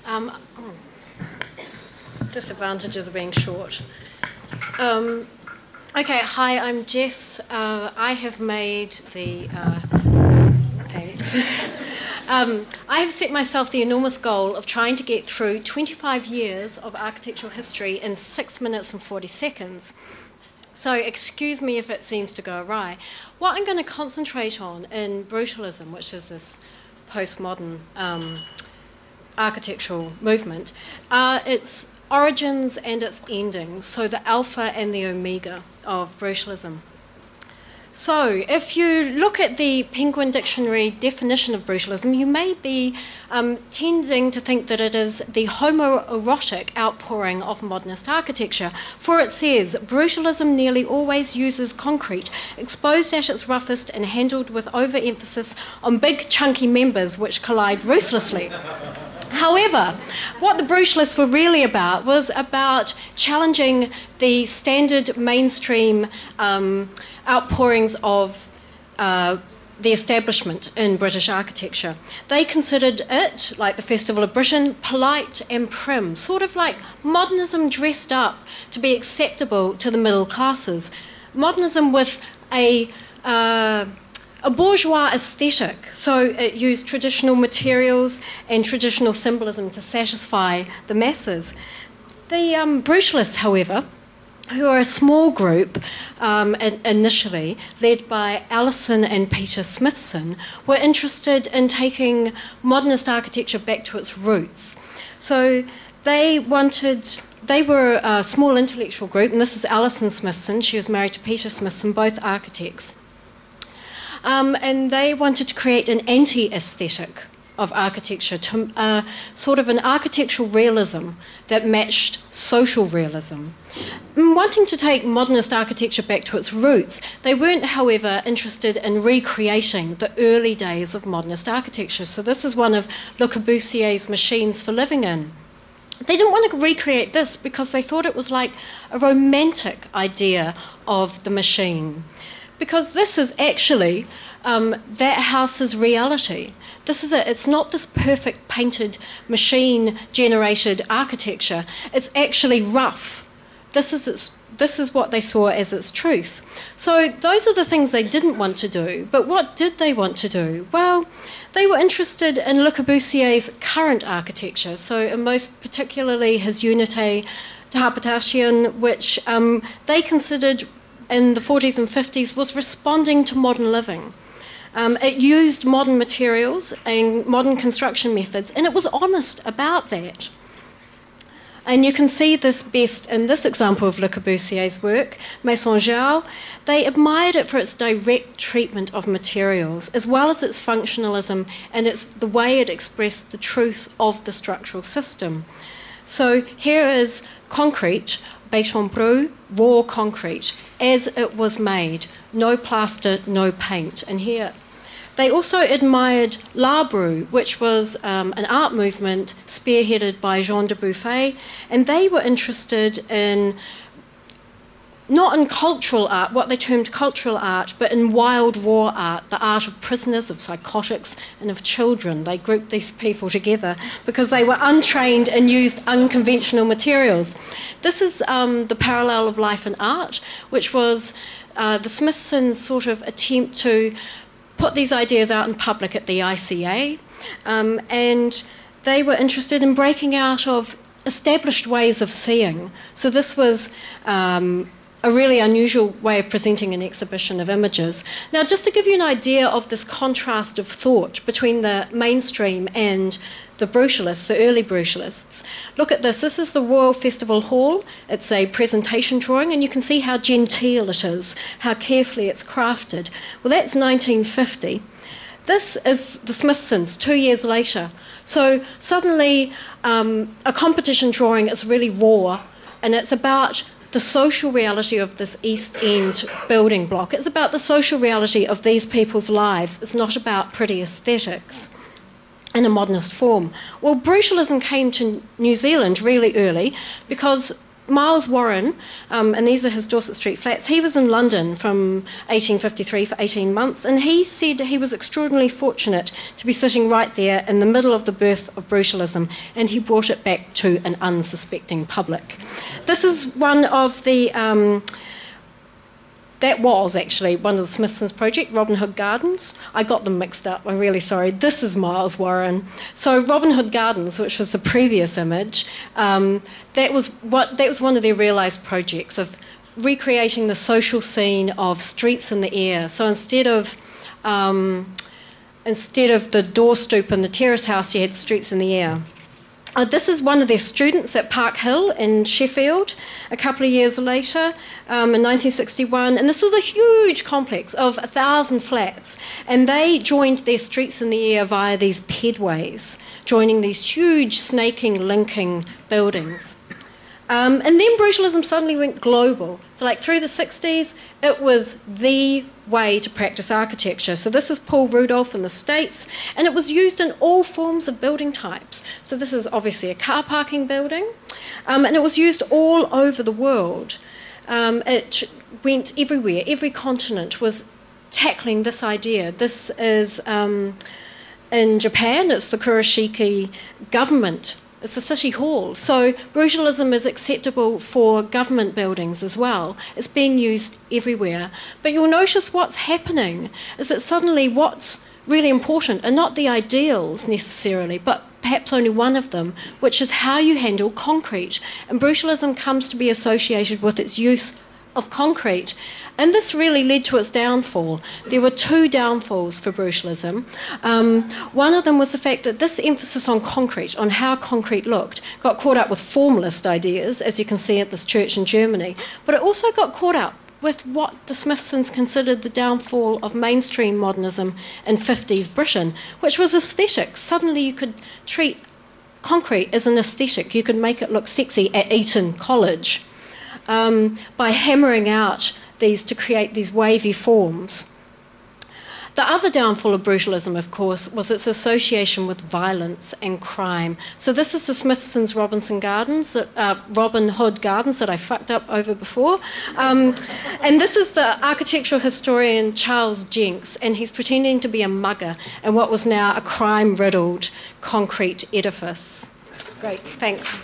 Oh, disadvantages of being short. Okay, hi, I'm Jess. I have made the... thanks. I have set myself the enormous goal of trying to get through 25 years of architectural history in 6 minutes and 40 seconds. So excuse me if it seems to go awry. What I'm going to concentrate on in Brutalism, which is this postmodern architectural movement, its origins and its endings, so the alpha and the omega of Brutalism. So if you look at the Penguin Dictionary definition of Brutalism, you may be tending to think that it is the homoerotic outpouring of modernist architecture, for it says, Brutalism nearly always uses concrete, exposed at its roughest and handled with overemphasis on big chunky members which collide ruthlessly. However, what the Brutalists were really about was about challenging the standard mainstream outpourings of the establishment in British architecture. They considered it, like the Festival of Britain, polite and prim, sort of like modernism dressed up to be acceptable to the middle classes. Modernism with a bourgeois aesthetic, so it used traditional materials and traditional symbolism to satisfy the masses. The Brutalists, however, who are a small group initially, led by Alison and Peter Smithson, were interested in taking modernist architecture back to its roots. So they were a small intellectual group, and this is Alison Smithson. She was married to Peter Smithson, both architects. And they wanted to create an anti-aesthetic of architecture, to sort of an architectural realism that matched social realism. Wanting to take modernist architecture back to its roots, they weren't, however, interested in recreating the early days of modernist architecture. So this is one of Le Corbusier's machines for living in. They didn't want to recreate this because they thought it was like a romantic idea of the machine. Because this is actually that house's reality. It's not this perfect painted machine-generated architecture. It's actually rough. This is what they saw as its truth. So those are the things they didn't want to do. But what did they want to do? Well, they were interested in Le Corbusier's current architecture, so most particularly his Unité d'Habitation, which they considered in the 40s and 50s was responding to modern living. It used modern materials and modern construction methods, and it was honest about that. And you can see this best in this example of Le Corbusier's work, Maison Joual. They admired it for its direct treatment of materials, as well as its functionalism and the way it expressed the truth of the structural system. So here is concrete, béton brut, raw concrete, as it was made. No plaster, no paint. And here, they also admired l'art brut, which was an art movement spearheaded by Jean de Buffet, and they were interested in, not in cultural art, what they termed cultural art, but in wild, raw art, the art of prisoners, of psychotics, and of children. They grouped these people together because they were untrained and used unconventional materials. This is the parallel of life and art, which was the Smithsons' sort of attempt to put these ideas out in public at the ICA, and they were interested in breaking out of established ways of seeing. So this was a really unusual way of presenting an exhibition of images. Now, just to give you an idea of this contrast of thought between the mainstream and the Brutalists, the early Brutalists, look at this. This is the Royal Festival Hall. It's a presentation drawing, and you can see how genteel it is, how carefully it's crafted. Well, that's 1950. This is the Smithsons 2 years later. So suddenly a competition drawing is really raw, and it's about the social reality of this East End building block. It's about the social reality of these people's lives. It's not about pretty aesthetics in a modernist form. Well, Brutalism came to New Zealand really early because Miles Warren, and these are his Dorset Street flats, he was in London from 1853 for 18 months, and he said he was extraordinarily fortunate to be sitting right there in the middle of the birth of Brutalism, and he brought it back to an unsuspecting public. This is one of the... that was actually one of the Smithson's project, Robin Hood Gardens. I got them mixed up, I'm really sorry. This is Miles Warren. So Robin Hood Gardens, which was the previous image, that was one of their realised projects of recreating the social scene of streets in the air. So instead of the door stoop and the terrace house, you had streets in the air. This is one of their students at Park Hill in Sheffield a couple of years later, in 1961. And this was a huge complex of 1,000 flats. And they joined their streets in the air via these pedways, joining these huge snaking, linking buildings. And then Brutalism suddenly went global. So like through the 60s, it was the way to practice architecture. So this is Paul Rudolph in the States, and it was used in all forms of building types. So this is obviously a car parking building, and it was used all over the world. It went everywhere. Every continent was tackling this idea. This is in Japan, it's the Kurashiki government. It's a city hall. So Brutalism is acceptable for government buildings as well. It's being used everywhere. But you'll notice what's happening is that suddenly what's really important are not the ideals necessarily, but perhaps only one of them, which is how you handle concrete. And Brutalism comes to be associated with its use of concrete. And this really led to its downfall. There were two downfalls for Brutalism. One of them was the fact that this emphasis on concrete, on how concrete looked, got caught up with formalist ideas, as you can see at this church in Germany, but it also got caught up with what the Smithsons considered the downfall of mainstream modernism in 50s Britain, which was aesthetics. Suddenly you could treat concrete as an aesthetic. You could make it look sexy at Eton College by hammering out these to create these wavy forms. The other downfall of Brutalism, of course, was its association with violence and crime. So this is the Smithson's Robin Hood Gardens that I fucked up over before. And this is the architectural historian Charles Jenks, and he's pretending to be a mugger in what was now a crime-riddled concrete edifice. Great, thanks.